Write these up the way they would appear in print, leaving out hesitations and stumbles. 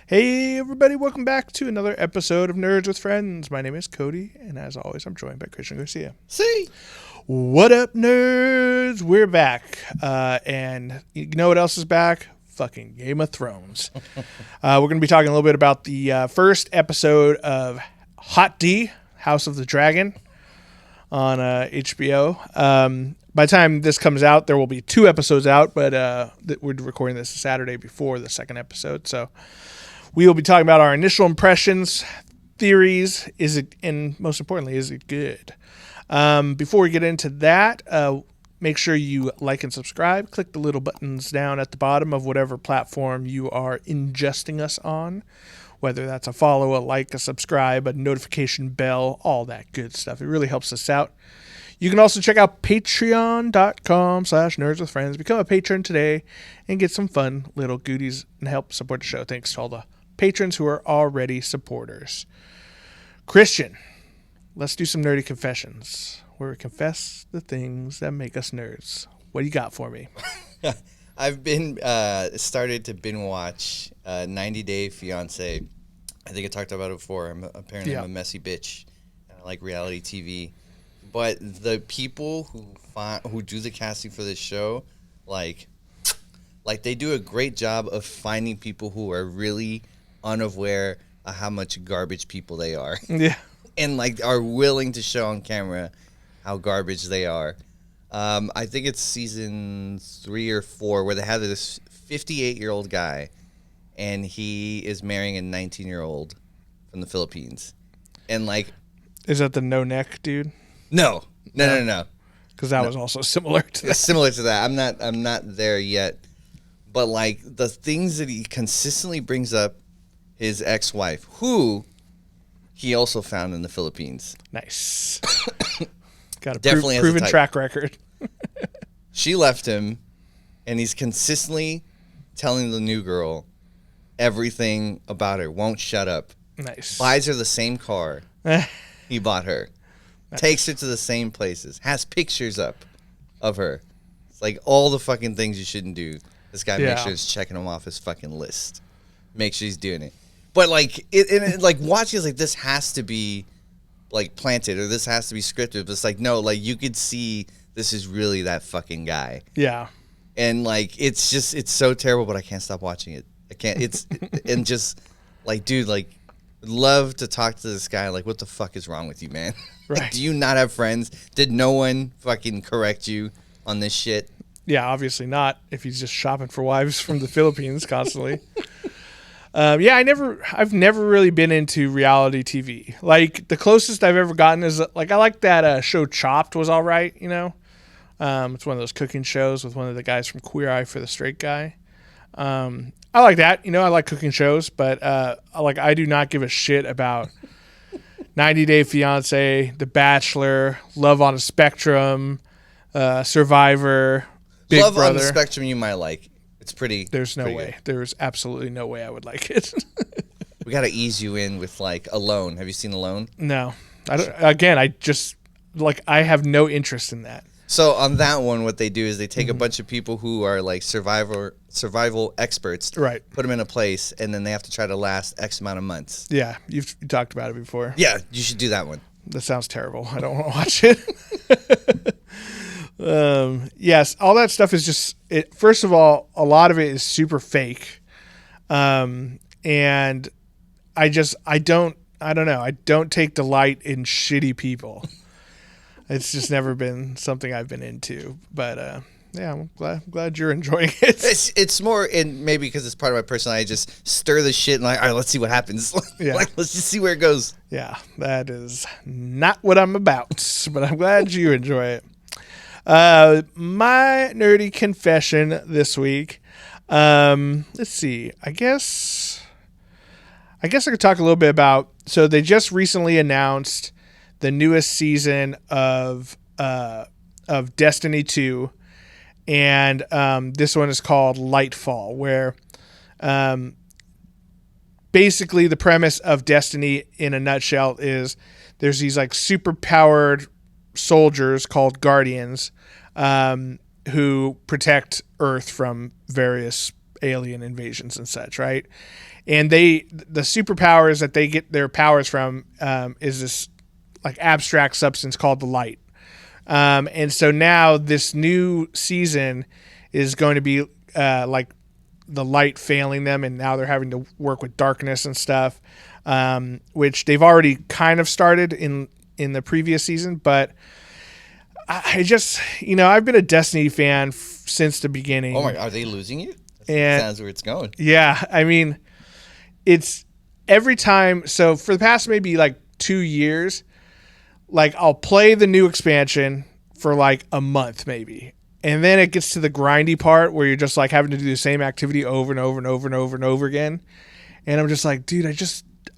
Hey everybody, welcome back to another episode of Nerds with Friends. My name is Cody, and as always, I'm joined by Christian Garcia. See? What up, nerds? We're back. And you know what else is back? Fucking Game of Thrones. We're going to be talking a little bit about the first episode of Hot D, House of the Dragon, on HBO. By the time this comes out, there will be 2 episodes out, but we're recording this Saturday before the second episode, so we will be talking about our initial impressions, theories, and most importantly, is it good? Before we get into that, make sure you like and subscribe. Click the little buttons down at the bottom of whatever platform you are ingesting us on, whether that's a follow, a like, a subscribe, a notification bell, all that good stuff. It really helps us out. You can also check out patreon.com/nerdswithfriends. Become a patron today and get some fun little goodies and help support the show. Thanks to all the patrons who are already supporters. Christian, let's do some nerdy confessions where we confess the things that make us nerds. What do you got for me? I've been started to binge watch 90 Day Fiance. I think I talked about it before. I'm a messy bitch. I like reality TV. But the people who do the casting for this show, like they do a great job of finding people who are really unaware of how much garbage people they are. Yeah. And like are willing to show on camera how garbage they are. I think it's season 3 or 4 where they have this 58-year-old guy, and he is marrying a 19-year-old from the Philippines. And like, is that the no neck dude? No. Because that was also similar to that. Similar to that. I'm not there yet. But like the things that he consistently brings up, his ex-wife, who he also found in the Philippines. Nice. Got a Definitely proven has a track record. She left him, and he's consistently telling the new girl everything about her. Won't shut up. Nice. Buys her the same car he bought her. Nice. Takes her to the same places. Has pictures up of her. It's like all the fucking things you shouldn't do. This guy makes sure he's checking them off his fucking list. Make sure he's doing it. But like, like watching is like, this has to be like planted, or this has to be scripted. But it's like, no, like you could see this is really that fucking guy. Yeah. And like, it's so terrible, but I can't stop watching it. I can't. And just like, dude, like, love to talk to this guy. Like, what the fuck is wrong with you, man? Right. Like, do you not have friends? Did no one fucking correct you on this shit? Yeah, obviously not. If he's just shopping for wives from the Philippines constantly. I've never really been into reality TV. Like the closest I've ever gotten is like I like that show Chopped was all right. You know, it's one of those cooking shows with one of the guys from Queer Eye for the Straight Guy. I like that. You know, I like cooking shows, but I do not give a shit about 90 Day Fiance, The Bachelor, Love on a Spectrum, Survivor, Big Love Brother. on the Spectrum you might like. It's pretty. There's no pretty way. good. There's absolutely no way I would like it. We got to ease you in with like Alone. Have you seen Alone? No. I don't, again, I just I have no interest in that. So on that one, what they do is they take a bunch of people who are like survival experts, right? Put them in a place, and then they have to try to last X amount of months. Yeah, you've talked about it before. Yeah, you should do that one. That sounds terrible. I don't want to watch it. Yes, all that stuff is just. First of all, a lot of it is super fake, and I don't know. I don't take delight in shitty people. It's just never been something I've been into, but yeah, I'm glad you're enjoying it. It's more, and maybe because it's part of my personality, I just stir the shit and like, all right, let's see what happens. Yeah. Like, let's just see where it goes. Yeah, that is not what I'm about, but I'm glad you enjoy it. My nerdy confession this week. Let's see. I guess I could talk a little bit about. So they just recently announced the newest season of Destiny 2, and this one is called Lightfall, where basically the premise of Destiny in a nutshell is there's these like super powered soldiers called Guardians who protect Earth from various alien invasions and such, right? And the superpowers that they get their powers from is this like abstract substance called the light. And so now this new season is going to be like the light failing them, and now they're having to work with darkness and stuff, which they've already kind of started in the previous season. But I just, I've been a Destiny fan since the beginning. Oh my, are they losing you? And sounds where it's going. Yeah, I mean, it's every time. So for the past maybe like 2 years, like I'll play the new expansion for like a month maybe. And then it gets to the grindy part where you're just like having to do the same activity over and over and over and over and over again. And I'm just like, dude,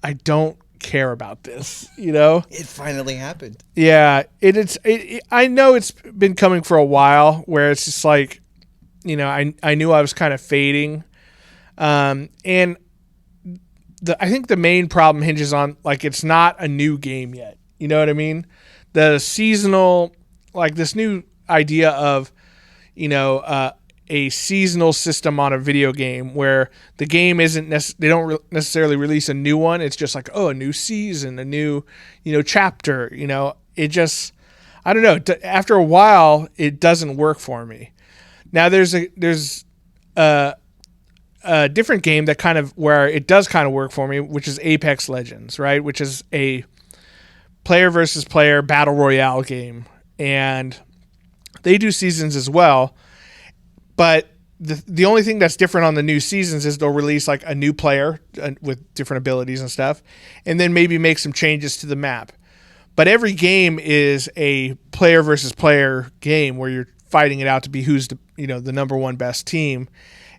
I don't care about this, It finally happened. Yeah, I know it's been coming for a while where it's just like, I knew I was kind of fading. And I think the main problem hinges on like, it's not a new game yet. You know what I mean? The seasonal, like this new idea of, a seasonal system on a video game where the game isn't they don't necessarily release a new one. It's just like, oh, a new season, a new, chapter, it just, I don't know. After a while, it doesn't work for me. Now there's a different game that kind of where it does kind of work for me, which is Apex Legends, right? Which is a player versus player battle royale game. And they do seasons as well, but the only thing that's different on the new seasons is they'll release like a new player with different abilities and stuff, and then maybe make some changes to the map. But every game is a player versus player game where you're fighting it out to be who's the number one best team.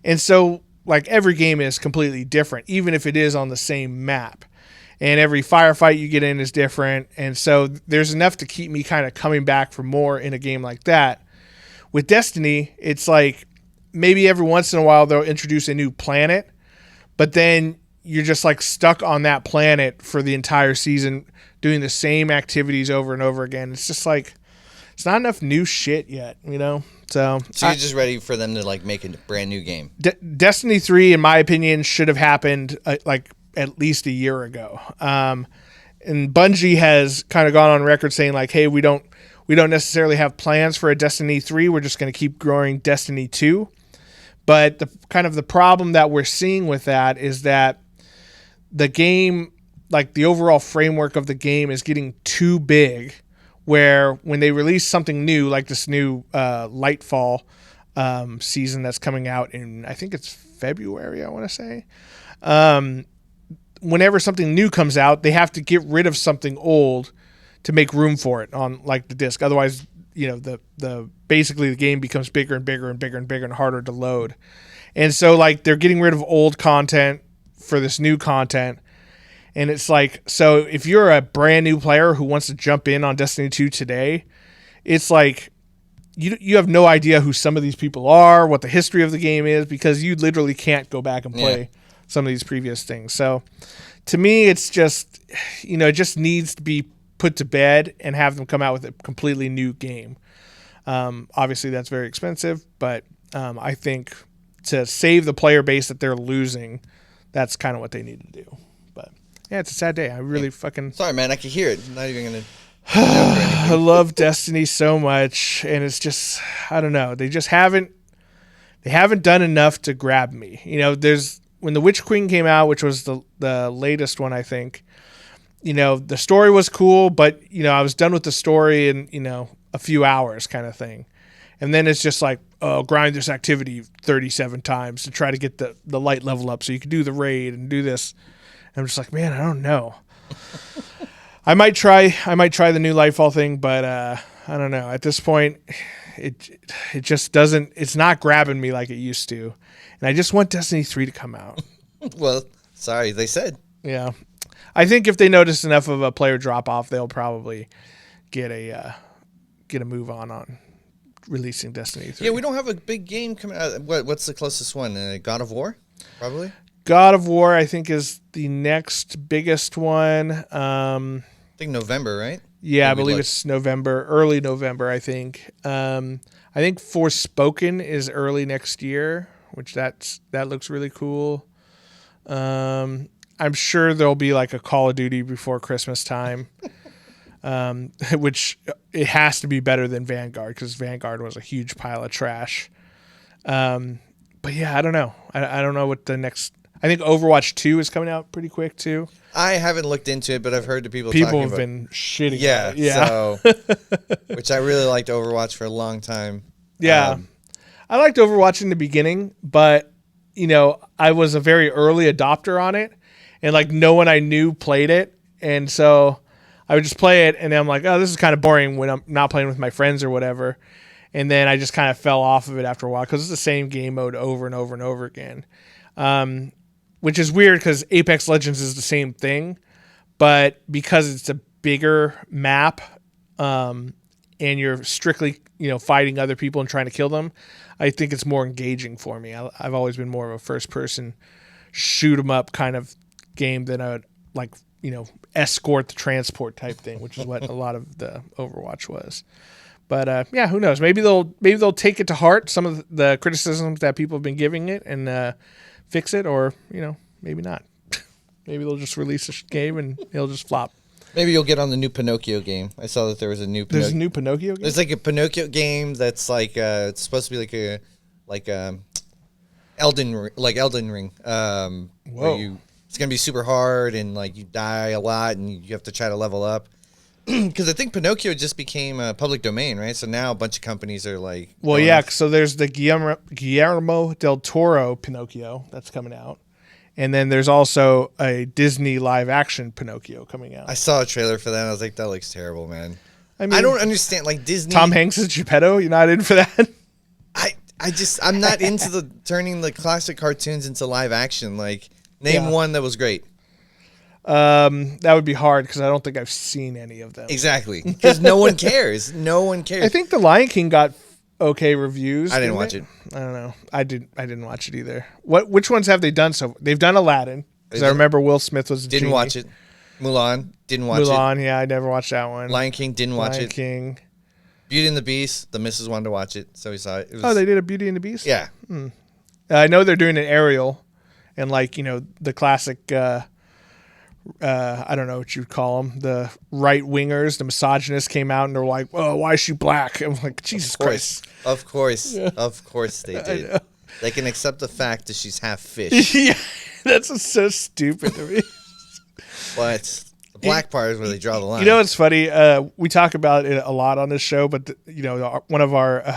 And so like every game is completely different, even if it is on the same map. And every firefight you get in is different. And so there's enough to keep me kind of coming back for more in a game like that. With Destiny, it's like maybe every once in a while they'll introduce a new planet, but then you're just like stuck on that planet for the entire season doing the same activities over and over again. It's just like, it's not enough new shit yet, So you're just ready for them to like make a brand new game. Destiny 3, in my opinion, should have happened like at least a year ago. And Bungie has kind of gone on record saying like, hey, we don't necessarily have plans for a Destiny 3. We're just going to keep growing Destiny 2. But the problem that we're seeing with that is that the game, like the overall framework of the game is getting too big, where when they release something new, like this new Lightfall season that's coming out in, I think it's February, I want to say. Whenever something new comes out, they have to get rid of something old to make room for it on like the disc. Otherwise, the basically the game becomes bigger and bigger and bigger and bigger and harder to load. And so like they're getting rid of old content for this new content. And it's like, so if you're a brand new player who wants to jump in on Destiny 2 today, it's like you have no idea who some of these people are, what the history of the game is, because you literally can't go back and play some of these previous things. So to me, it's just, it just needs to be put to bed and have them come out with a completely new game. Obviously, that's very expensive, but I think to save the player base that they're losing, that's kind of what they need to do. But yeah, it's a sad day. I really fucking... Sorry, man. I can hear it. I'm not even going to... I love Destiny so much, and it's just, I don't know. They just haven't done enough to grab me. When The Witch Queen came out, which was the latest one, I think, the story was cool, but, I was done with the story in, a few hours kind of thing. And then it's just like, oh, grind this activity 37 times to try to get the light level up so you can do the raid and do this. And I'm just like, man, I don't know. I might try the new Lightfall thing, but I don't know. At this point, it just doesn't, it's not grabbing me like it used to. And I just want Destiny 3 to come out. Well, sorry, they said. Yeah. I think if they notice enough of a player drop off, they'll probably get a move on releasing Destiny 3. Yeah, we don't have a big game coming out. What's the closest one? God of War, probably? God of War, I think, is the next biggest one. I think November, right? Yeah, I believe it's November, early November, I think. I think Forspoken is early next year, which that looks really cool. I'm sure there'll be like a Call of Duty before Christmas time, which it has to be better than Vanguard because Vanguard was a huge pile of trash. But yeah, I don't know. I don't know what the next. I think Overwatch 2 is coming out pretty quick too. I haven't looked into it, but I've heard the people have been shitting. Yeah, on it. Yeah. So, which I really liked Overwatch for a long time. Yeah, I liked Overwatch in the beginning, but I was a very early adopter on it, and like no one I knew played it, and so I would just play it, and then I'm like, oh, this is kind of boring when I'm not playing with my friends or whatever, and then I just kind of fell off of it after a while because it's the same game mode over and over and over again. Which is weird because Apex Legends is the same thing, but because it's a bigger map, and you're strictly, fighting other people and trying to kill them, I think it's more engaging for me. I've always been more of a first-person shoot 'em up kind of game than a escort the transport type thing, which is what a lot of the Overwatch was. But yeah, who knows? Maybe they'll take it to heart, some of the criticisms that people have been giving it, and fix it, or maybe not. Maybe they'll just release a game and it'll just flop. Maybe you'll get on the new Pinocchio game. I saw that there was a new. There's a new Pinocchio game. There's like a Pinocchio game that's like it's supposed to be like Elden Ring. Where it's gonna be super hard and like you die a lot and you have to try to level up. Because I think Pinocchio just became a public domain, right? So now a bunch of companies are like... Well, yeah, so there's the Guillermo del Toro Pinocchio that's coming out. And then there's also a Disney live-action Pinocchio coming out. I saw a trailer for that, and I was like, that looks terrible, man. I mean, I don't understand, like, Disney... Tom Hanks is Geppetto? You're not in for that? I'm not into turning the classic cartoons into live action. Like, name one that was great. That would be hard because I don't think I've seen any of them. Exactly, because no one cares. No one cares. I think The Lion King got okay reviews. I didn't watch it. I don't know. I didn't watch it either. Which ones have they done? So they've done Aladdin because I remember Will Smith was a didn't genie. watch it. Mulan didn't watch it. Mulan, yeah, I never watched that one. Lion King didn't watch Lion it. King. Beauty and the Beast. The missus wanted to watch it, so we saw it. Oh, they did a Beauty and the Beast. Yeah. I know they're doing an Ariel, and like the classic. I don't know what you'd call them. The right wingers, the misogynists came out and they're like, "Oh, why is she black?" I'm like, Jesus Christ. Of course. Yeah. Of course they did. They can accept the fact that she's half fish. Yeah, that's so stupid to me. But the black part is where they draw the line. It's funny. We talk about it a lot on this show, but one of our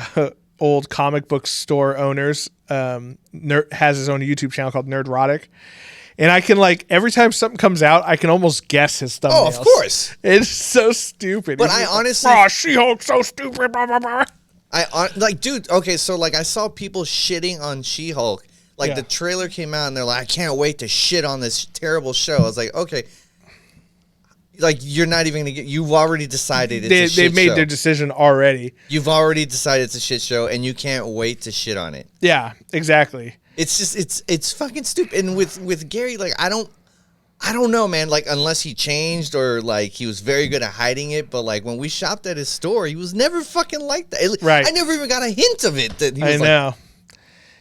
old comic book store owners has his own YouTube channel called Nerdrotic. And I can every time something comes out, I can almost guess his thumbnails. Oh, of course. It's so stupid. But I honestly... Oh, She-Hulk's so stupid, blah, blah, blah. Dude, okay, so I saw people shitting on She-Hulk. The trailer came out and they're like, I can't wait to shit on this terrible show. I was like, okay. You're not even going to get... You've already decided it's a shit show. They've made their decision already. You've already decided it's a shit show and you can't wait to shit on it. Yeah, exactly. It's just it's fucking stupid. And with Gary, I don't know, man. Unless he changed or he was very good at hiding it. But when we shopped at his store, he was never fucking like that. Right. I never even got a hint of it. That he was I know.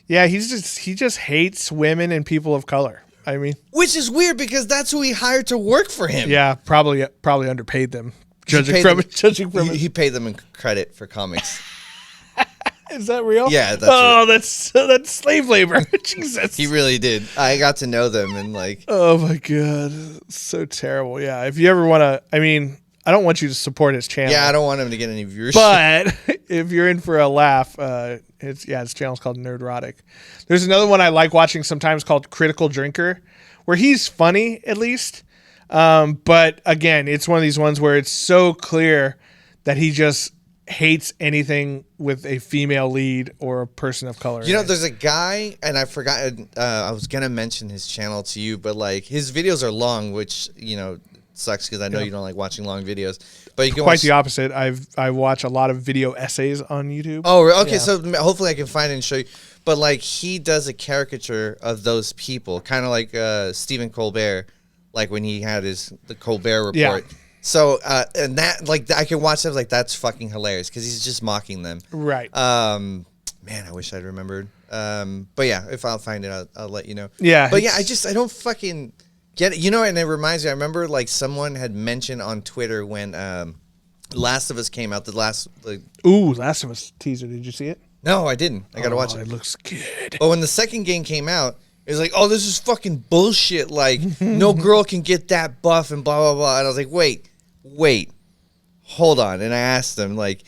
Yeah, he just hates women and people of color. I mean, which is weird because that's who he hired to work for him. Yeah, probably underpaid them. Judging from it, he paid them in credit for comics. Is that real? Yeah. That's that's slave labor. Jesus. He really did. I got to know them and Oh my God, so terrible. Yeah. If you ever want to, I don't want you to support his channel. Yeah, I don't want him to get any viewership. But if you're in for a laugh, his channel's called Nerdrotic. There's another one I like watching sometimes called Critical Drinker, where he's funny at least. But again, it's one of these ones where it's so clear that he just hates anything with a female lead or a person of color. There's a guy, and I forgot. I was gonna mention his channel to you, but his videos are long, which sucks because I know you don't like watching long videos. But you can quite the opposite. I watch a lot of video essays on YouTube. Oh, okay. Yeah. So hopefully I can find it and show you. But he does a caricature of those people, kind of like Stephen Colbert, when he had the Colbert Report. Yeah. So and that I can watch that that's fucking hilarious because he's just mocking them. Right. Man, I wish I'd remembered. But yeah, if I'll find it, I'll let you know. Yeah. But yeah, I don't fucking get it. You know, and it reminds me, I remember like someone had mentioned on Twitter when Last of Us came out, Last of Us teaser. Did you see it? No, I didn't. I gotta watch it. It looks good. But when the second game came out, it was like, oh, this is fucking bullshit. Like, no girl can get that buff and blah, blah, blah. And I was like, wait, hold on. And I asked them, like,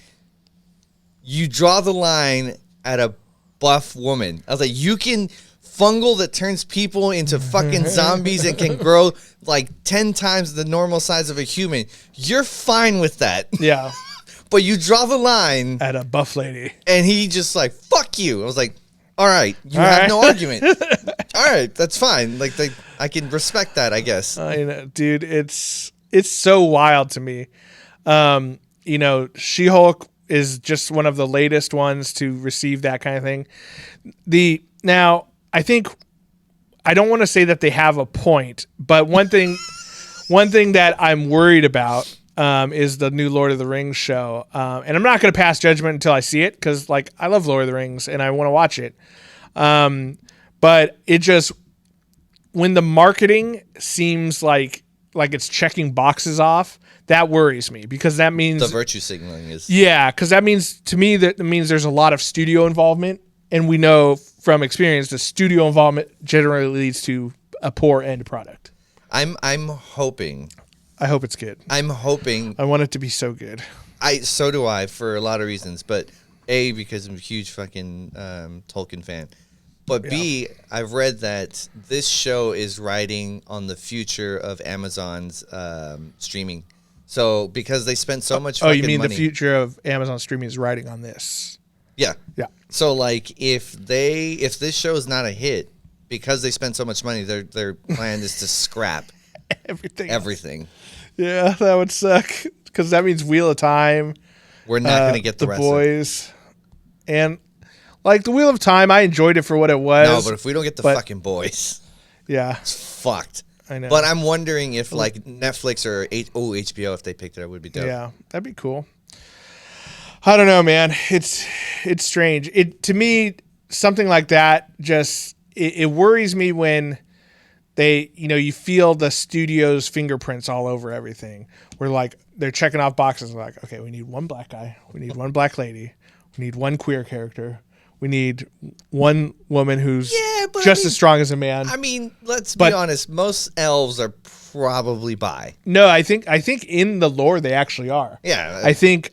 you draw the line at a buff woman. I was like, you can fungal that turns people into fucking zombies and can grow like 10 times the normal size of a human. You're fine with that. Yeah. But you draw the line at a buff lady. And he just like, fuck you. I was like, all right, you have no argument. All right, that's fine. Like, I can respect that, I guess. I know, dude. It's so wild to me. You know, She-Hulk is just one of the latest ones to receive that kind of thing. Now, I think I don't want to say that they have a point, but one thing that I'm worried about is the new Lord of the Rings show. And I'm not going to pass judgment until I see it because, like, I love Lord of the Rings and I want to watch it. But it just, when the marketing seems like it's checking boxes off, that worries me because that means the virtue signaling is. Yeah, because that means to me that means there's a lot of studio involvement, and we know from experience that studio involvement generally leads to a poor end product. I'm hoping. I hope it's good. I'm hoping. I want it to be so good. So do I for a lot of reasons, but A, because I'm a huge fucking Tolkien fan. But B, I've read that this show is riding on the future of Amazon's streaming. So because they spent so much fucking money. Oh, you mean the future of Amazon streaming is riding on this? Yeah. Yeah. So like if this show is not a hit because they spent so much money, their plan is to scrap everything. Yeah, that would suck because that means Wheel of Time. We're not going to get the rest Boys. And like the Wheel of Time, I enjoyed it for what it was. No, but if we don't get the fucking Boys, yeah, it's fucked. I know. But I'm wondering if like Netflix or HBO, if they picked it up, would be dope. Yeah, that'd be cool. I don't know, man. It's strange. To me, something like that just it worries me when they, you feel the studio's fingerprints all over everything. We're like, they're checking off boxes. Like, okay, we need one black guy. We need one black lady. We need one queer character. We need one woman who's just as strong as a man. I mean, let's be honest. Most elves are probably bi. No, I think in the lore they actually are. Yeah. I think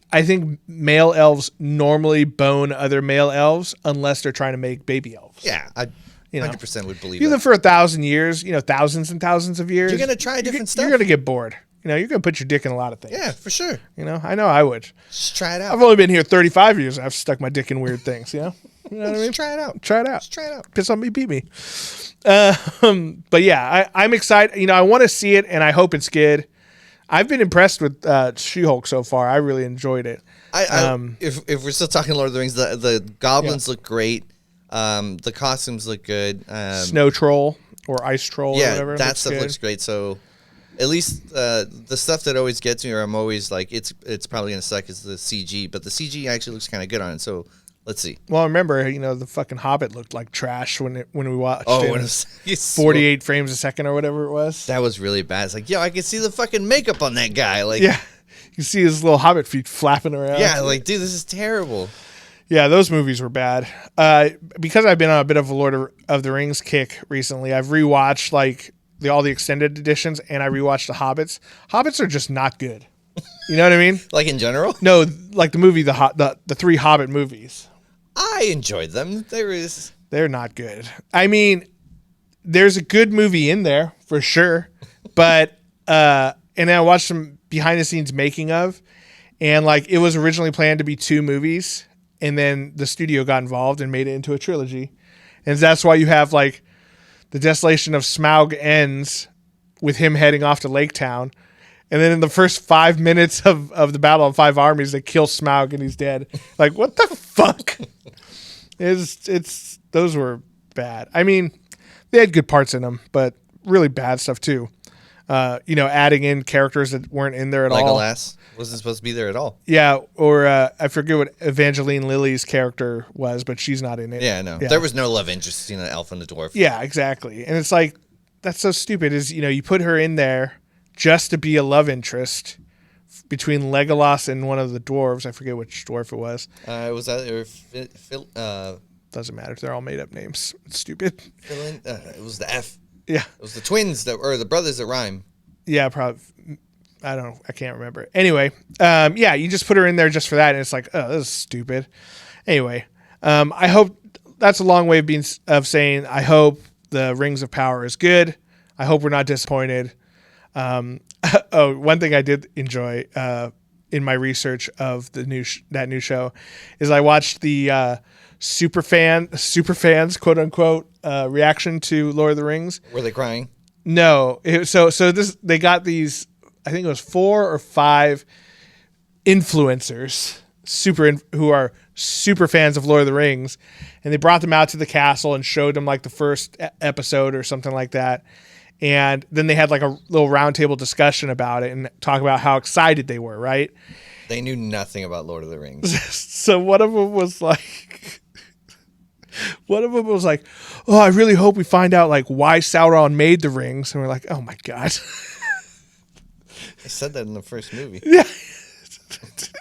male elves normally bone other male elves unless they're trying to make baby elves. Yeah, I 100% would believe it. You live for 1,000 years, thousands and thousands of years. You're going to try different stuff. You're going to get bored. You're going to put your dick in a lot of things. Yeah, for sure. I know I would. Just try it out. I've only been here 35 years. I've stuck my dick in weird things, You know what I mean? Try it out. Try it out. Just try it out. Piss on me, beat me. But yeah, I'm excited. I want to see it, and I hope it's good. I've been impressed with She-Hulk so far. I really enjoyed it. If we're still talking Lord of the Rings, the goblins look great. The costumes look good. Snow troll or ice troll or whatever. That stuff looks great. So at least the stuff that always gets me, or I'm always like, it's probably going to suck, is the CG. But the CG actually looks kind of good on it. So let's see. Well, remember, the fucking Hobbit looked like trash when we watched it. When it was 48 frames a second or whatever it was. That was really bad. It's like, I can see the fucking makeup on that guy. Like, yeah, you see his little Hobbit feet flapping around. Yeah, like, dude, this is terrible. Yeah, those movies were bad. Because I've been on a bit of a Lord of the Rings kick recently, I've rewatched all the extended editions, and I rewatched the Hobbits. Hobbits are just not good. You know what I mean? Like in general? No, like the movie, the three Hobbit movies. I enjoyed them. They're not good. I mean, there's a good movie in there for sure, but and then I watched some behind the scenes making of, and it was originally planned to be 2 movies, and then the studio got involved and made it into a trilogy, and that's why you have the Desolation of Smaug ends with him heading off to Lake Town. And then in the first 5 minutes of the Battle of 5 Armies, they kill Smaug and he's dead. What the fuck? It's those were bad. I mean, they had good parts in them, but really bad stuff too. adding in characters that weren't in there at all. Legolas wasn't supposed to be there at all. Yeah, or I forget what Evangeline Lilly's character was, but she's not in it. Yeah, no. Yeah. There was no love interest in the elf and the dwarf. Yeah, exactly. And it's like, that's so stupid is, you put her in there just to be a love interest between Legolas and one of the dwarves. I forget which dwarf it was. Was that doesn't matter. They're all made up names. It's stupid. It was the F. Yeah. It was the twins or the brothers that rhyme. Yeah, probably. I don't know. I can't remember. Anyway, you just put her in there just for that, and it's like, oh, this is stupid. Anyway, I hope that's a long way of saying I hope the Rings of Power is good. I hope we're not disappointed. One thing I did enjoy in my research of that new show is I watched the super fans quote unquote reaction to Lord of the Rings. Were they crying? No. They got these, I think it was 4 or 5 influencers who are super fans of Lord of the Rings, and they brought them out to the castle and showed them like the first episode or something like that. And then they had like a little roundtable discussion about it and talk about how excited they were, right? They knew nothing about Lord of the Rings. So one of them was like, oh, I really hope we find out like why Sauron made the rings. And we're like, oh my God. I said that in the first movie. Yeah.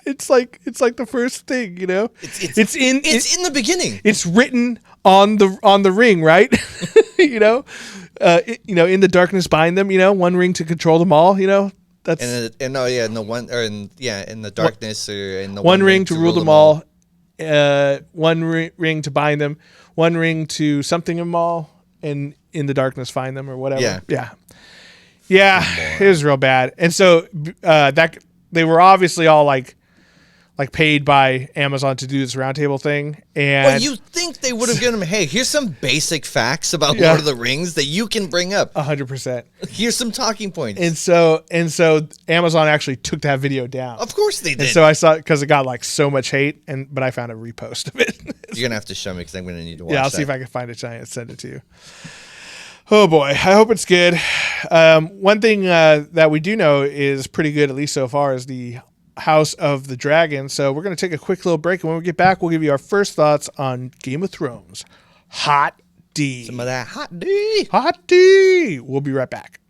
It's like the first thing, It's in the beginning. It's written on the ring, right? In the darkness bind them. One ring to control them all. That's in the darkness or in the one ring to rule them all. One ring to bind them. One ring to something them all, and in the darkness find them or whatever. Yeah. It was real bad, and so that. They were obviously all like paid by Amazon to do this roundtable thing. And well, you think they would have given them, hey, here's some basic facts about Lord of the Rings that you can bring up. 100%. Here's some talking points. And so Amazon actually took that video down. Of course they did. And so I saw it because it got like so much hate, but I found a repost of it. You're going to have to show me because I'm going to need to watch I'll see if I can find it tonight and send it to you. Oh boy, I hope it's good. One thing that we do know is pretty good, at least so far, is the House of the Dragon. So we're going to take a quick little break, and when we get back, we'll give you our first thoughts on Game of Thrones. Hot D. Some of that hot D. Hot D. We'll be right back.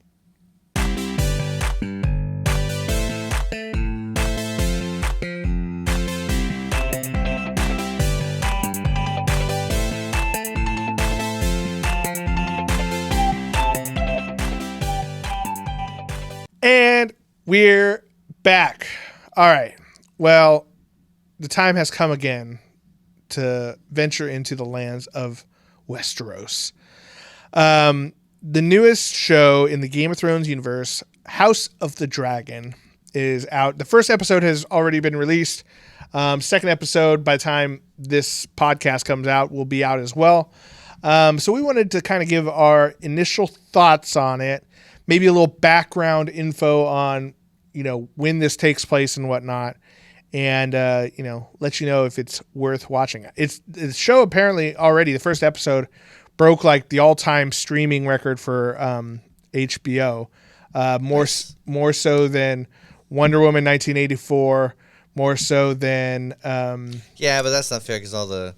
And we're back. All right. Well, the time has come again to venture into the lands of Westeros. The newest show in the Game of Thrones universe, House of the Dragon, is out. The first episode has already been released. Second episode, by the time this podcast comes out, will be out as well. So we wanted to kind of give our initial thoughts on it. Maybe a little background info on, when this takes place and whatnot, and, let you know if it's worth watching. The show apparently already, the first episode, broke like the all-time streaming record for HBO, more so than Wonder Woman 1984, more so than... yeah, but that's not fair because all the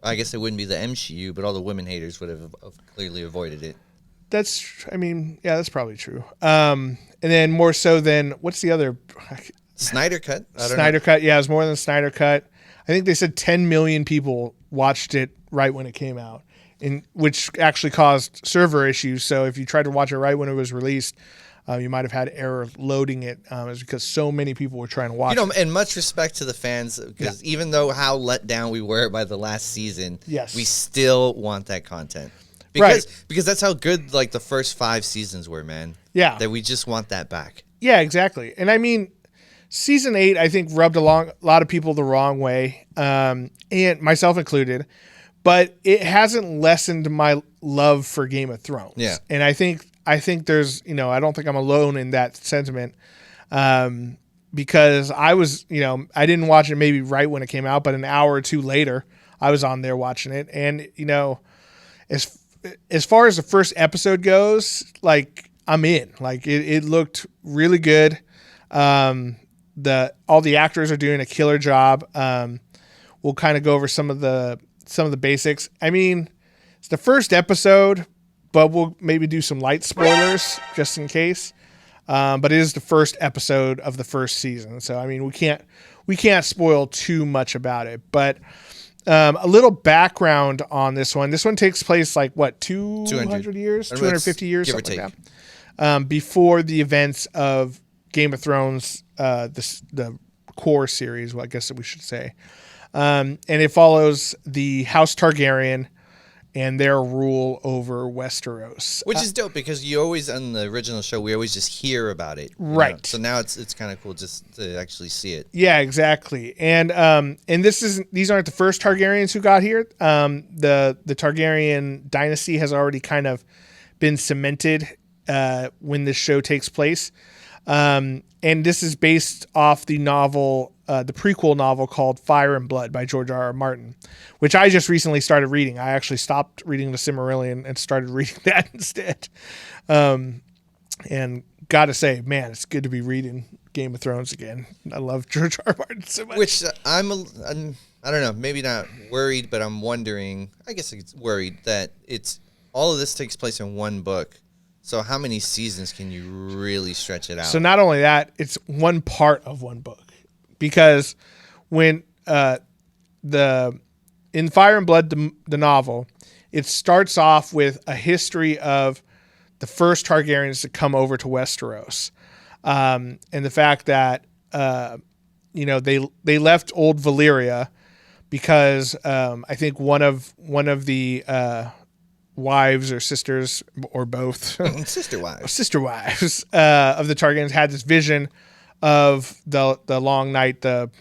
I guess it wouldn't be the MCU, but all the women haters would have clearly avoided it. That's probably true. And then more so than, what's the other? Snyder Cut. Snyder Cut. Yeah, it was more than Snyder Cut. I think they said 10 million people watched it right when it came out, which actually caused server issues. So if you tried to watch it right when it was released, you might have had error loading it. It's because so many people were trying to watch it. And much respect to the fans, because even though how let down we were by the last season, we still want that content. Because that's how good like the first 5 seasons were, man. Yeah. That we just want that back. Yeah, exactly. And I mean, season 8, I think, rubbed a lot of people the wrong way, and myself included. But it hasn't lessened my love for Game of Thrones. Yeah. And I think there's, I don't think I'm alone in that sentiment. Because I was, I didn't watch it maybe right when it came out, but an hour or two later, I was on there watching it. And, as far as the first episode goes, like, I'm in. Like it looked really good. All the actors are doing a killer job. We'll kind of go over some of the basics. I mean, it's the first episode, but we'll maybe do some light spoilers just in case. But it is the first episode of the first season, so I mean we can't spoil too much about it. But a little background on this one. This one takes place like what 200 years, 250 years, something like that, before the events of Game of Thrones, the core series. Well, I guess we should say, and it follows the House Targaryen and their rule over Westeros. Which is dope because you always, on the original show, we always just hear about it. Right. Know? So now it's kind of cool just to actually see it. Yeah, exactly. And these aren't the first Targaryens who got here. The Targaryen dynasty has already kind of been cemented when this show takes place. And this is based off the novel, the prequel novel called Fire and Blood by George R.R. Martin, which I just recently started reading. I actually stopped reading the Silmarillion and started reading that instead. And gotta say, man, it's good to be reading Game of Thrones again. I love George R.R. Martin so much. Which I'm I don't know, maybe not worried, but I'm wondering, I guess it's worried that all of this takes place in one book. So how many seasons can you really stretch it out? So not only that, it's one part of one book. Because when in Fire and Blood, the novel, it starts off with a history of the first Targaryens to come over to Westeros, and the fact that they left old Valyria because I think one of the wives or sisters or both sister wives of the Targaryens had this vision of the long night, the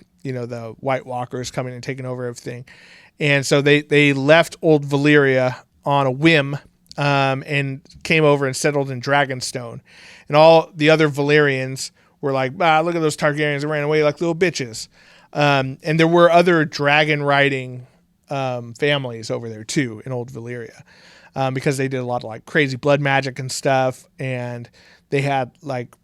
White Walkers coming and taking over everything. And so they left old Valyria on a whim, and came over and settled in Dragonstone. And all the other Valyrians were like, look at those Targaryens that ran away like little bitches. And there were other dragon riding families over there too in old Valyria, because they did a lot of like crazy blood magic and stuff. And they had like,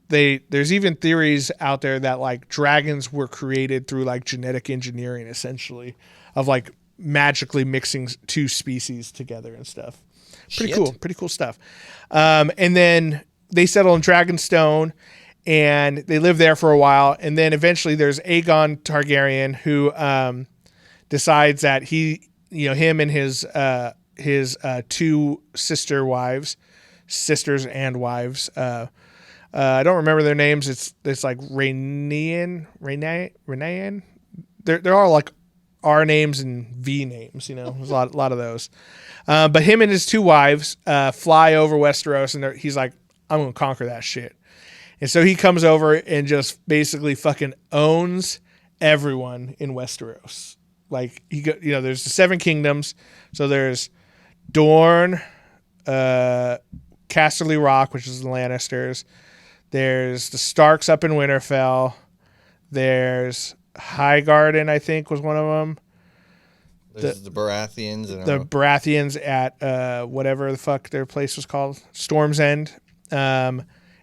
there's even theories out there that like dragons were created through like genetic engineering, essentially, of like magically mixing two species together and stuff. Pretty cool stuff. And then they settle in Dragonstone and they live there for a while. And then eventually there's Aegon Targaryen who decides that him and his two sisters and wives, I don't remember their names. It's like Rhaenys. They're all like R names and V names. There's a lot of those. But him and his two wives fly over Westeros, and he's like, I'm gonna conquer that shit. And so he comes over and just basically fucking owns everyone in Westeros. Like there's the 7 kingdoms. So there's Dorne, Casterly Rock, which is the Lannisters. There's the Starks up in Winterfell. There's Highgarden, I think, was one of them. There's the Baratheons. The Baratheons at whatever the fuck their place was called. Storm's End.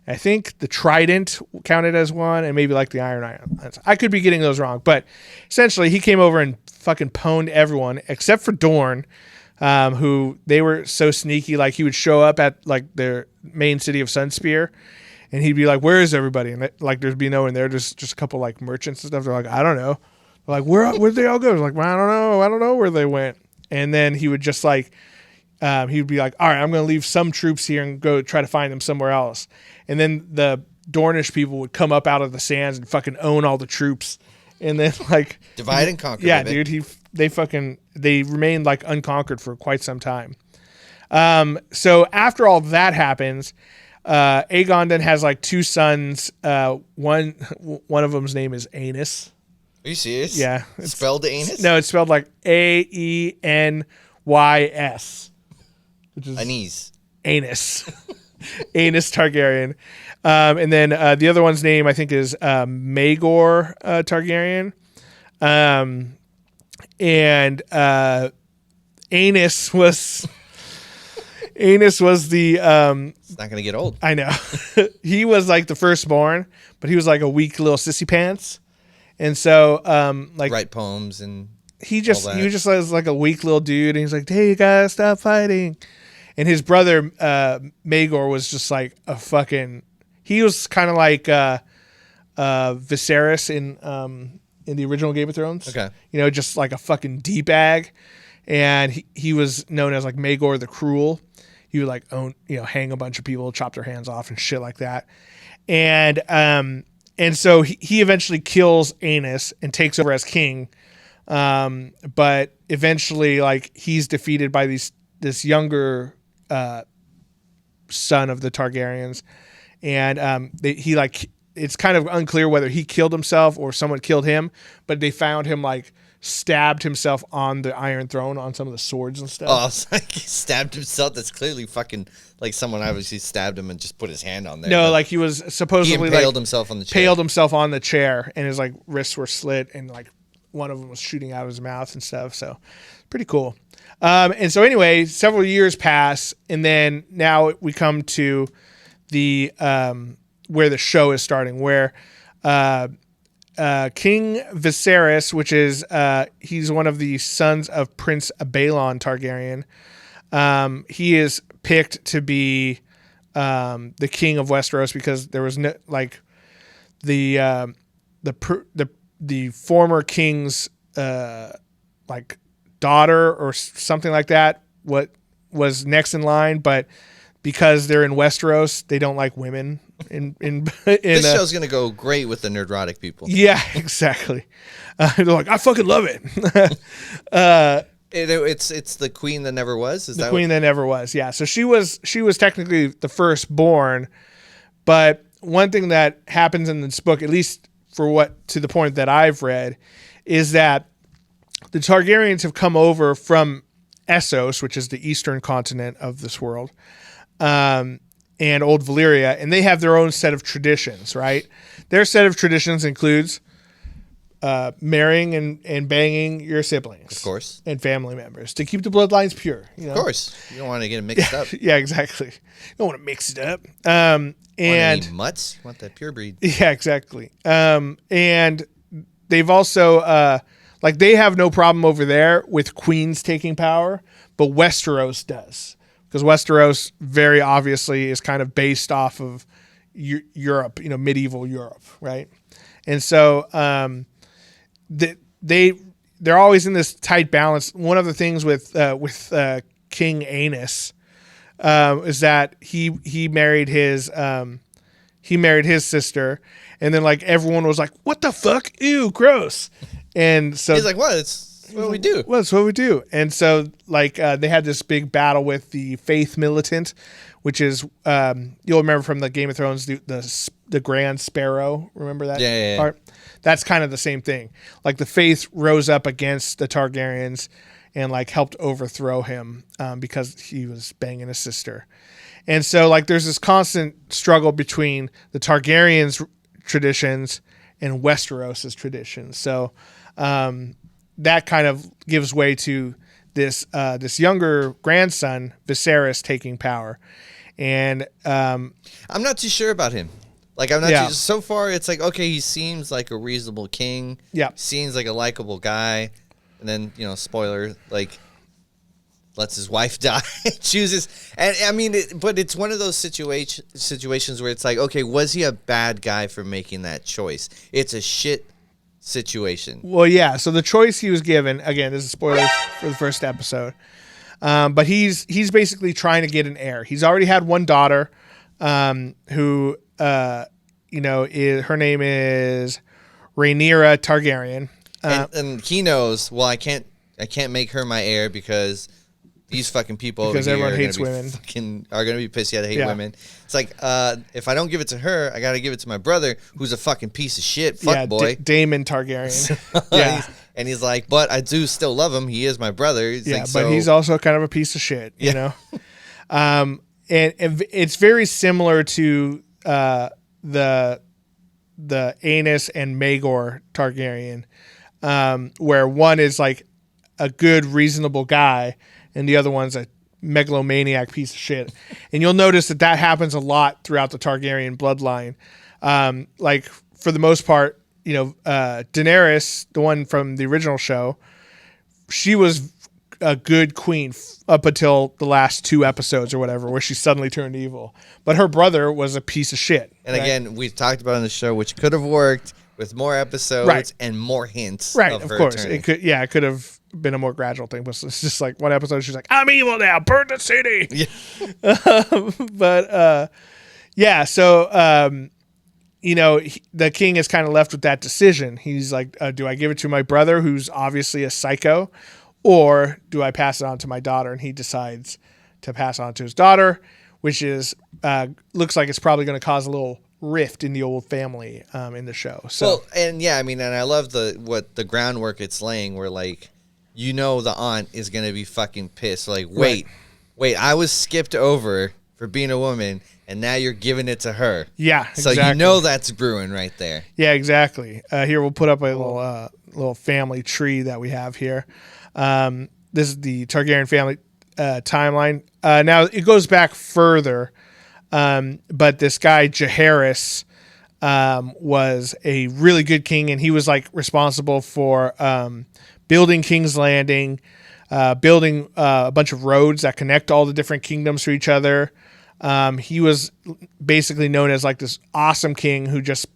I think the Trident counted as one, and maybe like the Iron Islands. I could be getting those wrong. But essentially, he came over and fucking pwned everyone except for Dorne, who they were so sneaky. Like he would show up at like their main city of Sunspear, and he'd be like, "Where is everybody?" And like, there'd be no one there, just a couple like merchants and stuff. They're like, "I don't know." They're like, where'd they all go? Like, well, I don't know where they went. And then he would just like, he'd be like, "All right, I'm going to leave some troops here and go try to find them somewhere else." And then the Dornish people would come up out of the sands and fucking own all the troops, and then like divide and conquer. Yeah, dude. They remained like unconquered for quite some time. So after all that happens, Aegon then has like 2 sons. One of them's name is Aenys. Are you serious? Yeah. It's spelled Aenys? No, it's spelled like Aenys, which is Aenys. Aenys Targaryen. And then the other one's name I think is Maegor Targaryen. And Aenys Aenys was the It's not gonna get old. I know. He was like the firstborn, but he was like a weak little sissy pants. And so like write poems and he was just like a weak little dude, and he's like, "Hey, you guys, stop fighting." And his brother Maegor was just like a fucking. He was kind of like Viserys in the original Game of Thrones. Okay, just like a fucking d-bag, and he was known as like Maegor the Cruel. He would like hang a bunch of people, chop their hands off, and shit like that. And so he eventually kills Aenys and takes over as king. But eventually, like, he's defeated by this younger son of the Targaryens, and it's kind of unclear whether he killed himself or someone killed him. But they found him like stabbed himself on the Iron Throne on some of the swords and stuff. Oh, it's like he stabbed himself. That's clearly fucking like someone obviously stabbed him and just put his hand on there. No, like he was supposedly he impaled himself on the chair. Paled himself on the chair, and his like wrists were slit, and like one of them was shooting out of his mouth and stuff. So pretty cool. And so anyway, several years pass, and then now we come to the where the show is starting, where King Viserys, which is he's one of the sons of Prince Balon Targaryen. He is picked to be the king of Westeros because there was no like the former king's like daughter or something like that. What was next in line, but because they're in Westeros, they don't like women. This show's gonna go great with the nerdrotic people. Yeah, exactly. They're like, I fucking love it. It's the queen that never was. Is the queen that never was? Yeah. So she was technically the firstborn, but one thing that happens in this book, at least to the point that I've read, is that the Targaryens have come over from Essos, which is the eastern continent of this world, and Old Valyria, and they have their own set of traditions, right? Their set of traditions includes marrying and banging your siblings, of course, and family members to keep the bloodlines pure. Of course, you don't want to get it mixed up. Yeah, exactly. You don't want to mix it up. Want any mutts? You want that pure breed? Yeah, exactly. And they've also they have no problem over there with queens taking power, but Westeros does. Because Westeros very obviously is kind of based off of Europe, medieval Europe, right? And so they're always in this tight balance. One of the things with King Aenys is that he married his sister, and then like everyone was like, "What the fuck? Ew, gross!" And so he's like, "What? It's what we do. Well, that's what we do." And so, like, they had this big battle with the Faith Militant, which is you'll remember from the Game of Thrones, the Grand Sparrow. Remember that part? Yeah. That's kind of the same thing. Like the Faith rose up against the Targaryens and like helped overthrow him because he was banging his sister. And so, like, there's this constant struggle between the Targaryens' traditions and Westeros' traditions. So. That kind of gives way to this younger grandson, Viserys, taking power. And I'm not too sure about him. Like, I'm not too, so far it's like, okay, he seems like a reasonable king. Yeah. Seems like a likable guy. And then, spoiler, like, lets his wife die, chooses. And I mean, but it's one of those situations where it's like, okay, was he a bad guy for making that choice? It's a shit situation. Well, yeah. So the choice he was given, again, this is spoilers for the first episode, but he's basically trying to get an heir. He's already had one daughter, who her name is Rhaenyra Targaryen, and he knows. Well, I can't make her my heir because these fucking people because over here everyone hates women. Are going to be pissed. Yeah, they hate women. It's like, if I don't give it to her, I got to give it to my brother, who's a fucking piece of shit. Fuck boy. Daemon Targaryen. Yeah. And he's like, but I do still love him. He is my brother. He's but he's also kind of a piece of shit, you know? And it's very similar to the Aenys and Maegor Targaryen, where one is like a good, reasonable guy, and the other one's a megalomaniac piece of shit. And you'll notice that happens a lot throughout the Targaryen bloodline. Like for the most part, Daenerys, the one from the original show, she was a good queen up until the last 2 episodes or whatever, where she suddenly turned evil. But her brother was a piece of shit. And again, we've talked about on the show, which could have worked with more episodes and more hints. Right, of of her course. turning. It could have been a more gradual thing, but it's just like one episode, she's like, I'm evil now, burn the city. Yeah. So, the king is kind of left with that decision. He's like, do I give it to my brother, who's obviously a psycho, or do I pass it on to my daughter? And he decides to pass it on to his daughter, which is looks like it's probably going to cause a little rift in the old family in the show. So, and I love the groundwork it's laying, where like, the aunt is going to be fucking pissed. Like, wait, I was skipped over for being a woman, and now you're giving it to her. Yeah, exactly. So that's brewing right there. Yeah, exactly. Here, we'll put up a little family tree that we have here. This is the Targaryen family timeline. Now, it goes back further, but this guy, Jaehaerys, was a really good king, and he was like responsible for building King's Landing, building a bunch of roads that connect all the different kingdoms to each other. He was basically known as like this awesome king who just,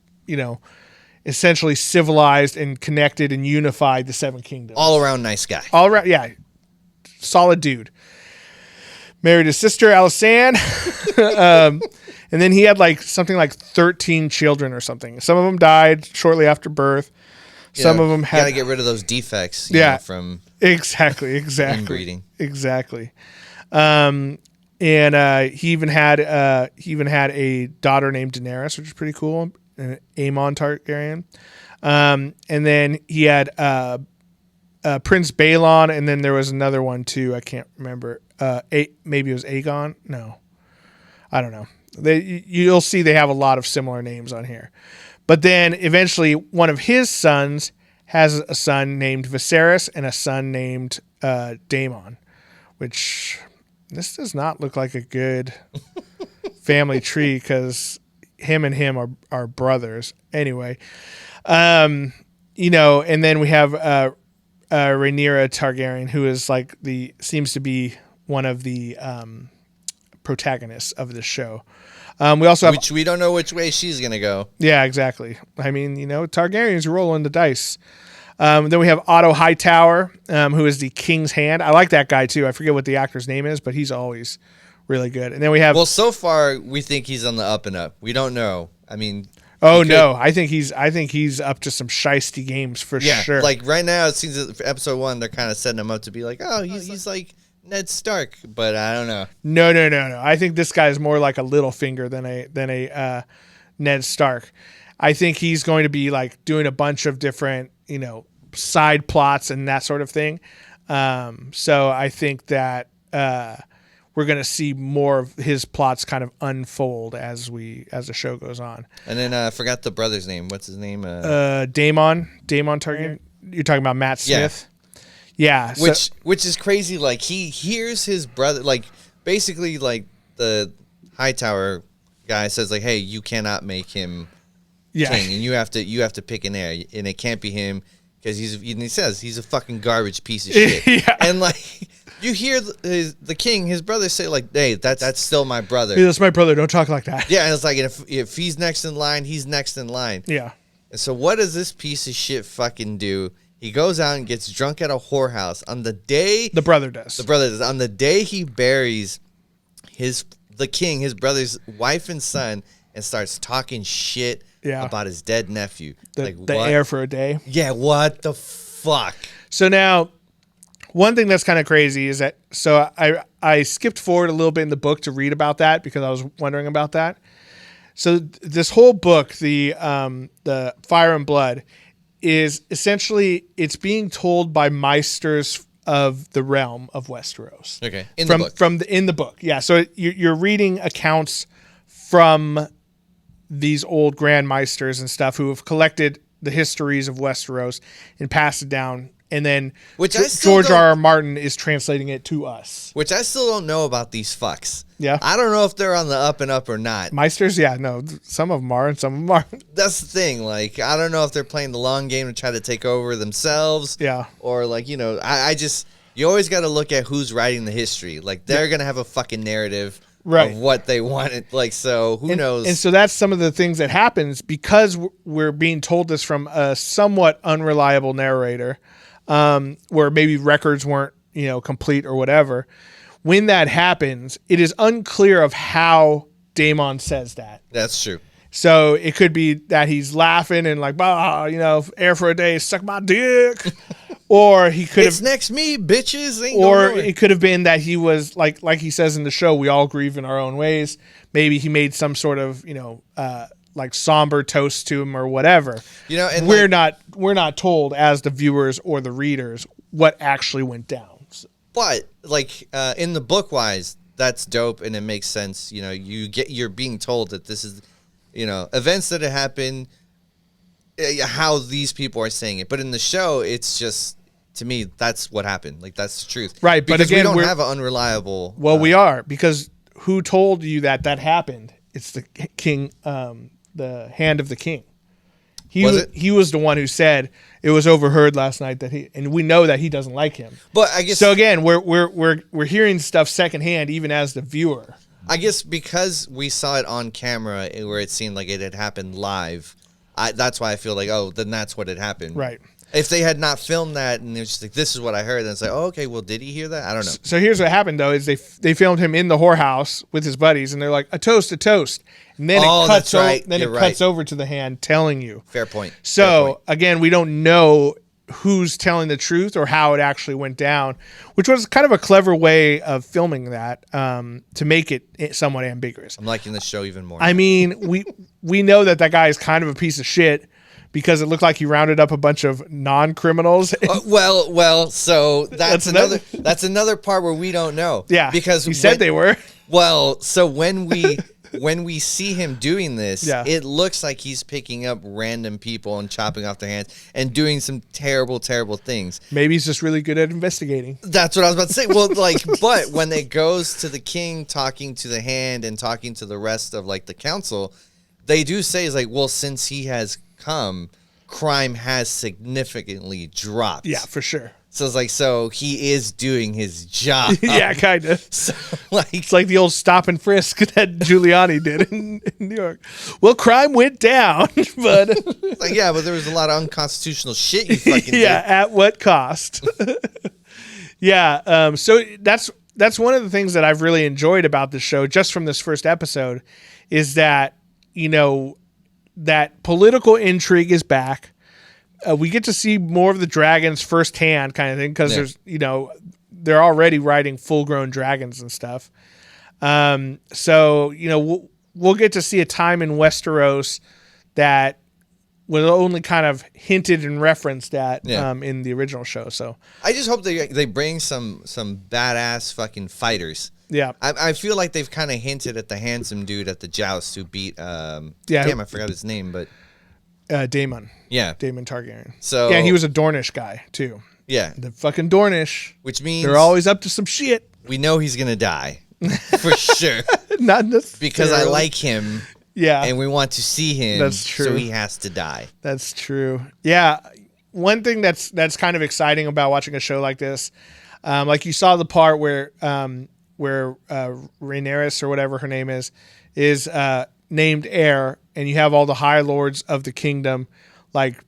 essentially civilized and connected and unified the 7 kingdoms. All around nice guy. All around, yeah. Solid dude. Married his sister, Alysanne. And then he had like something like 13 children or something. Some of them died shortly after birth. Some of them had... You got to get rid of those defects from... Exactly. Inbreeding. Exactly. And he even had a daughter named Daenerys, which is pretty cool. Aemon Targaryen. And then he had Prince Balon, and then there was another one too. I can't remember. Maybe it was Aegon. No, I don't know. You'll see they have a lot of similar names on here. But then eventually one of his sons has a son named Viserys and a son named Daemon, which this does not look like a good family tree, because him and him are brothers. Anyway, and then we have Rhaenyra Targaryen, who is like seems to be one of the protagonists of this show. We also have, which we don't know which way she's gonna go. Yeah, exactly. I mean, Targaryens rolling the dice. Then we have Otto Hightower, who is the King's Hand. I like that guy too. I forget what the actor's name is, but he's always really good. And then we have... Well, so far we think he's on the up and up. We don't know. I mean... Oh no, I think he's up to some shiesty games for sure. Like right now, it seems that for episode 1 they're kind of setting him up to be like, he's like Ned Stark, but I don't know. No. I think this guy is more like a Littlefinger than a Ned Stark. I think he's going to be like doing a bunch of different, side plots and that sort of thing. So I think that we're going to see more of his plots kind of unfold as the show goes on. And then I forgot the brother's name. What's his name? Daemon Targaryen. You're talking about Matt Smith? Yeah. Which is crazy. Like, he hears his brother, like, basically, like, the Hightower guy says, like, hey, you cannot make him king, and you have to pick an heir, and it can't be him, because he says he's a fucking garbage piece of shit. Yeah. And, like... You hear the king, his brother, say like, "Hey, that's still my brother. Yeah, that's my brother. Don't talk like that." Yeah, and it's like if he's next in line, he's next in line. Yeah. And so what does this piece of shit fucking do? He goes out and gets drunk at a whorehouse on the day the brother does. On the day he buries the king, his brother's wife and son, and starts talking shit about his dead nephew. The heir for a day. Yeah. What the fuck? So now. One thing that's kind of crazy is that, so I skipped forward a little bit in the book to read about that because I was wondering about that. So this whole book, the Fire and Blood, is essentially, it's being told by Maesters of the realm of Westeros. Okay, in the book. Yeah, so you're reading accounts from these old Grand Maesters and stuff who have collected the histories of Westeros and passed it down and then Which I still George don't- R.R. Martin is translating it to us. Which I still don't know about these fucks. Yeah. I don't know if they're on the up and up or not. Meisters, yeah, no, some of them are and some of them aren't. That's the thing. Like, I don't know if they're playing the long game to try to take over themselves. Yeah. Or, like, you know, I just, you always got to look at who's writing the history. Like, they're going to have a fucking narrative of what they wanted. Like, so who knows? And so that's some of the things that happens because we're being told this from a somewhat unreliable narrator, where maybe records weren't, you know, complete or whatever. When that happens, it is unclear of how Daemon says that. That's true. So it could be that he's laughing and like, bah, you know, air for a day, suck my dick. Or he could It's have, next me, bitches. Ain't or going nowhere. it could have been that he was like he says in the show, we all grieve in our own ways. Maybe he made some sort of, you know, like somber toast to him or whatever. You know, and we're not told as the viewers or the readers what actually went down. So, but like in the book wise, that's dope and it makes sense. You know, you're being told that this is, you know, events that have happened, how these people are saying it. But in the show, it's just, to me, that's what happened. Like, that's the truth. Right, but because again, we don't have an unreliable. Well, we are, because who told you that happened? It's the king, the hand of the king. He was the one who said it was overheard last night and we know that he doesn't like him. But I guess so. Again, we're hearing stuff secondhand, even as the viewer. I guess because we saw it on camera where it seemed like it had happened live, that's why I feel like, oh, then that's what had happened. Right. If they had not filmed that and it was just like, this is what I heard, then it's like, oh, okay, well, did he hear that? I don't know. So here's what happened, though, is they filmed him in the whorehouse with his buddies, and they're like, a toast, and then it cuts cuts over to the hand telling you. Fair point. So again, we don't know who's telling the truth or how it actually went down, which was kind of a clever way of filming that, to make it somewhat ambiguous. I'm liking this show even more. I mean, we know that guy is kind of a piece of shit because it looked like he rounded up a bunch of non-criminals. Well, so that's another part where we don't know. Yeah, because he said they were. Well, so when we see him doing this, yeah, it looks like he's picking up random people and chopping off their hands and doing some terrible, terrible things. Maybe he's just really good at investigating. That's what I was about to say. Well, like, but when it goes to the king talking to the hand and talking to the rest of like the council, they do say, is like, well, since he has come, crime has significantly dropped. Yeah, for sure. So it's like, so he is doing his job. Yeah, kind of. So, like, it's like the old stop and frisk that Giuliani did in New York. Well, crime went down, but like, yeah, but there was a lot of unconstitutional shit you fucking did. Yeah, at what cost? Yeah, so that's one of the things that I've really enjoyed about this show, just from this first episode, is that, you know, that political intrigue is back. We get to see more of the dragons firsthand, kind of thing, because there's, you know, they're already riding full-grown dragons and stuff. So, you know, we'll get to see a time in Westeros that was only kind of hinted and referenced at in the original show. So I just hope they bring some badass fucking fighters. Yeah, I feel like they've kind of hinted at the handsome dude at the joust who beat. Damn, I forgot his name, but Daemon. Yeah, Daemon Targaryen. So yeah, he was a Dornish guy too. Yeah, the fucking Dornish, which means they're always up to some shit. We know he's gonna die for sure. Not necessarily. Because I like him. Yeah, and we want to see him. That's true. So he has to die. That's true. Yeah, one thing that's kind of exciting about watching a show like this, like you saw the part where Rhaenyra or whatever her name is named heir, and you have all the high lords of the kingdom like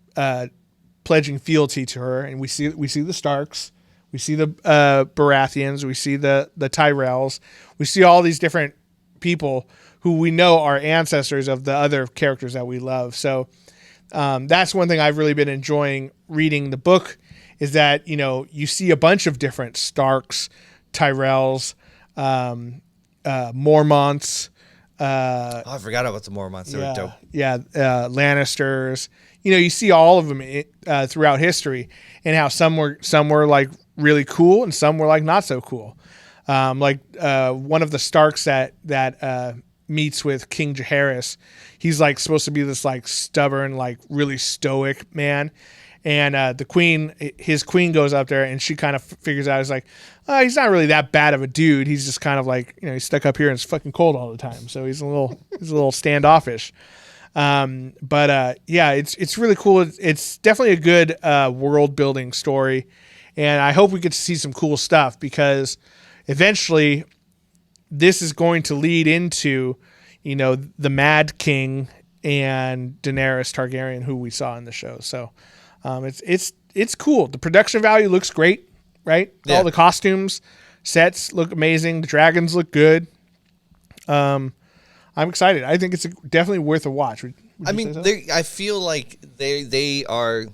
pledging fealty to her, and we see the Starks, we see the Baratheons, we see the Tyrells, we see all these different people who we know are ancestors of the other characters that we love. So that's one thing I've really been enjoying reading the book, is that, you know, you see a bunch of different Starks, Tyrells, Mormonts. I forgot about the Mormonts. They were dope. Yeah, Lannisters. You know, you see all of them throughout history, and how some were like really cool, and some were like not so cool. Like one of the Starks that meets with King Jaehaerys, he's like supposed to be this like stubborn, like really stoic man, And his queen goes up there, and she kind of figures out, he's like, oh, he's not really that bad of a dude. He's just kind of like, he's stuck up here and it's fucking cold all the time. So he's a little standoffish. Yeah, it's really cool. It's definitely a good world building story, and I hope we get to see some cool stuff, because eventually this is going to lead into, the Mad King and Daenerys Targaryen, who we saw in the show. So it's cool. The production value looks great, right? Yeah. All the costumes, sets look amazing. The dragons look good. I'm excited. I think it's definitely worth a watch. Would you say so? I feel like they are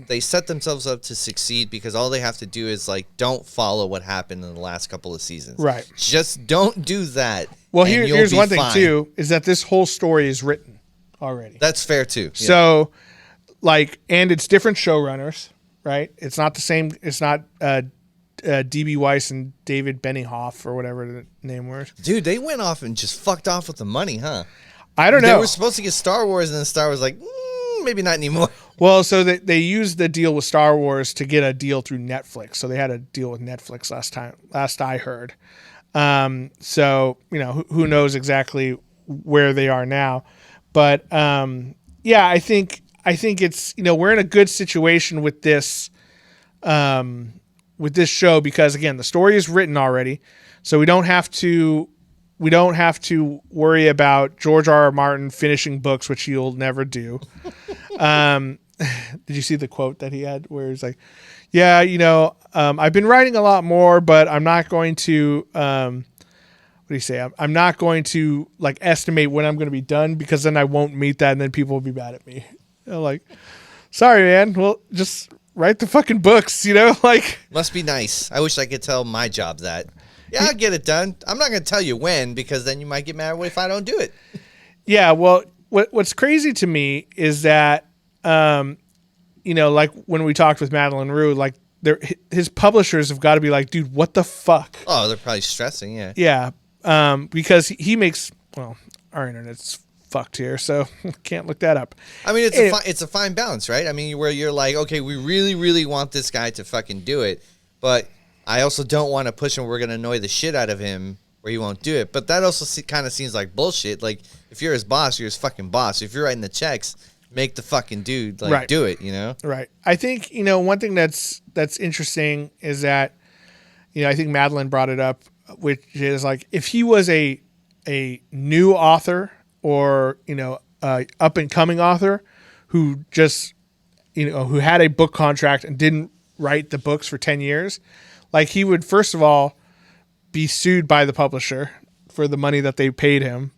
they set themselves up to succeed, because all they have to do is don't follow what happened in the last couple of seasons. Right. Just don't do that. Well, here's one thing too, is that this whole story is written already. That's fair too. Yeah. So, and it's different showrunners, right? It's not the same. It's not D.B. Weiss and David Benioff or whatever the name was. Dude, they went off and just fucked off with the money, huh? I don't know. They were supposed to get Star Wars, and then Star Wars maybe not anymore. Well, so they used the deal with Star Wars to get a deal through Netflix. So they had a deal with Netflix last I heard. So, who knows exactly where they are now. But, yeah, I think it's, we're in a good situation with this show, because again, the story is written already. So we don't have to worry about George R.R. Martin finishing books, which he'll never do. Did you see the quote that he had where he's like, yeah, I've been writing a lot more, but I'm not going to, what do you say? I'm not going to estimate when I'm going to be done, because then I won't meet that, and then people will be mad at me. Sorry, man. Well, just write the fucking books, Must be nice. I wish I could tell my job that. Yeah, I'll get it done. I'm not going to tell you when, because then you might get mad if I don't do it. Yeah, well, what's crazy to me is that, when we talked with Madeline Rue, his publishers have got to be like, dude, what the fuck? Oh, they're probably stressing, yeah. Yeah, because he makes, our internet's fucked here, so can't look that up. I mean, it's a fine balance, right? I mean, where you're like, okay, we really, really want this guy to fucking do it, but I also don't want to push him. We're going to annoy the shit out of him where he won't do it. But that also kind of seems like bullshit. If you're his boss, you're his fucking boss. If you're writing the checks, make the fucking dude right. Do it, Right. I think, one thing that's interesting is that, I think Madeline brought it up, which is if he was a new author or, up and coming author who just, who had a book contract and didn't write the books for 10 years, he would, first of all, be sued by the publisher for the money that they paid him.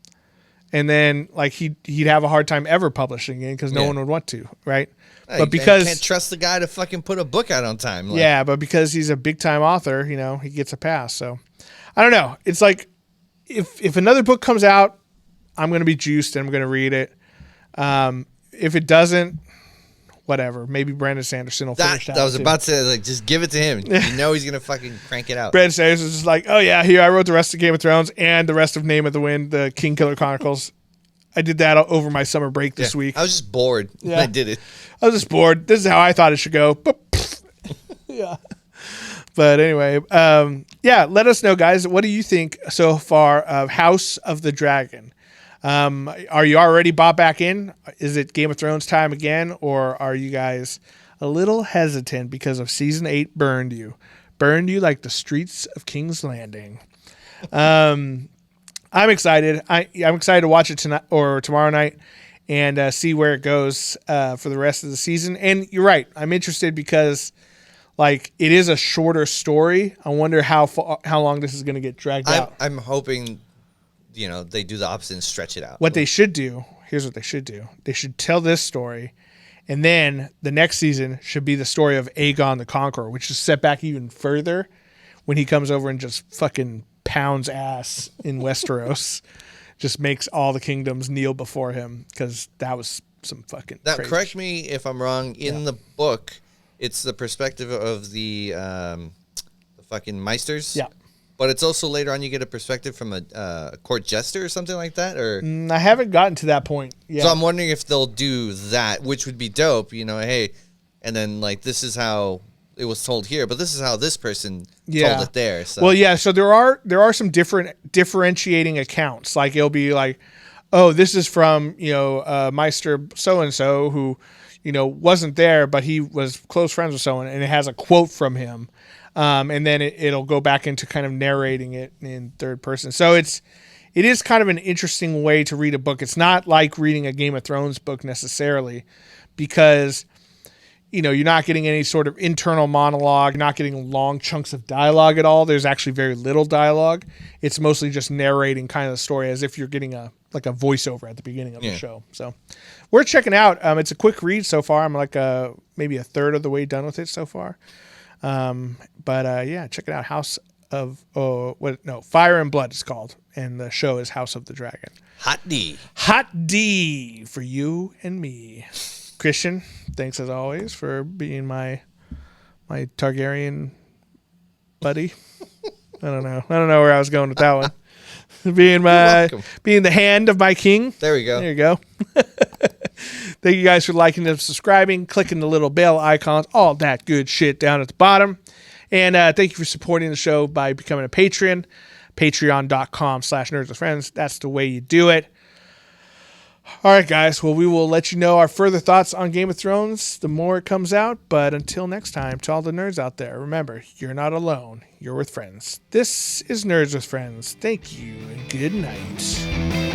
And then, he'd have a hard time ever publishing again, because no one would want to, right? Hey, but because can't trust the guy to fucking put a book out on time. Yeah, but because he's a big time author, he gets a pass. So, I don't know. It's if another book comes out, I'm going to be juiced and I'm going to read it. If it doesn't, whatever. Maybe Brandon Sanderson will finish that. I was about to say, just give it to him. He's going to fucking crank it out. Brandon Sanderson is just oh yeah, here, I wrote the rest of Game of Thrones and the rest of Name of the Wind, the King Killer Chronicles. I did that over my summer break this week. I was just bored. Yeah. I did it. I was just bored. This is how I thought it should go. Yeah. But anyway, let us know, guys. What do you think so far of House of the Dragon? Are you already bought back in? Is it Game of Thrones time again? Or are you guys a little hesitant because of season 8 burned you like the streets of King's Landing? I'm excited. I'm excited to watch it tonight or tomorrow night and see where it goes for the rest of the season. And you're right. I'm interested because it is a shorter story. I wonder how long this is going to get dragged out. I'm hoping they do the opposite and stretch it out. What they should do, here's what they should do. They should tell this story, and then the next season should be the story of Aegon the Conqueror, which is set back even further when he comes over and just fucking pounds ass in Westeros. Just makes all the kingdoms kneel before him, because that was some fucking Now, crazy correct me if I'm wrong. In the book, it's the perspective of the fucking Meisters. Yeah. But it's also later on you get a perspective from a court jester or something like that, or I haven't gotten to that point yet. So I'm wondering if they'll do that, which would be dope. Hey, and then like this is how it was told here, but this is how this person told it there. So. Well, yeah. So there are some differentiating accounts. Like it'll be like, oh, this is from Meister so and so who wasn't there, but he was close friends with someone, and it has a quote from him. And then it'll go back into kind of narrating it in third person. So it is kind of an interesting way to read a book. It's not like reading a Game of Thrones book necessarily, because you're not getting any sort of internal monologue. You're not getting long chunks of dialogue at all. There's actually very little dialogue. It's mostly just narrating kind of the story as if you're getting a voiceover at the beginning of the show. So we're checking out. It's a quick read so far. I'm like maybe a third of the way done with it so far. But check it out. Fire and Blood is called, and the show is House of the Dragon. Hot D for you and me. Christian, thanks as always for being my Targaryen buddy. I don't know where I was going with that one. being the hand of my king. There we go. There you go. Thank you guys for liking and subscribing, clicking the little bell icons, all that good shit down at the bottom. And thank you for supporting the show by becoming a patron. Patreon.com/nerdswithfriends. That's the way you do it. All right, guys. Well, we will let you know our further thoughts on Game of Thrones the more it comes out. But until next time, to all the nerds out there, remember, you're not alone. You're with friends. This is Nerds with Friends. Thank you and good night.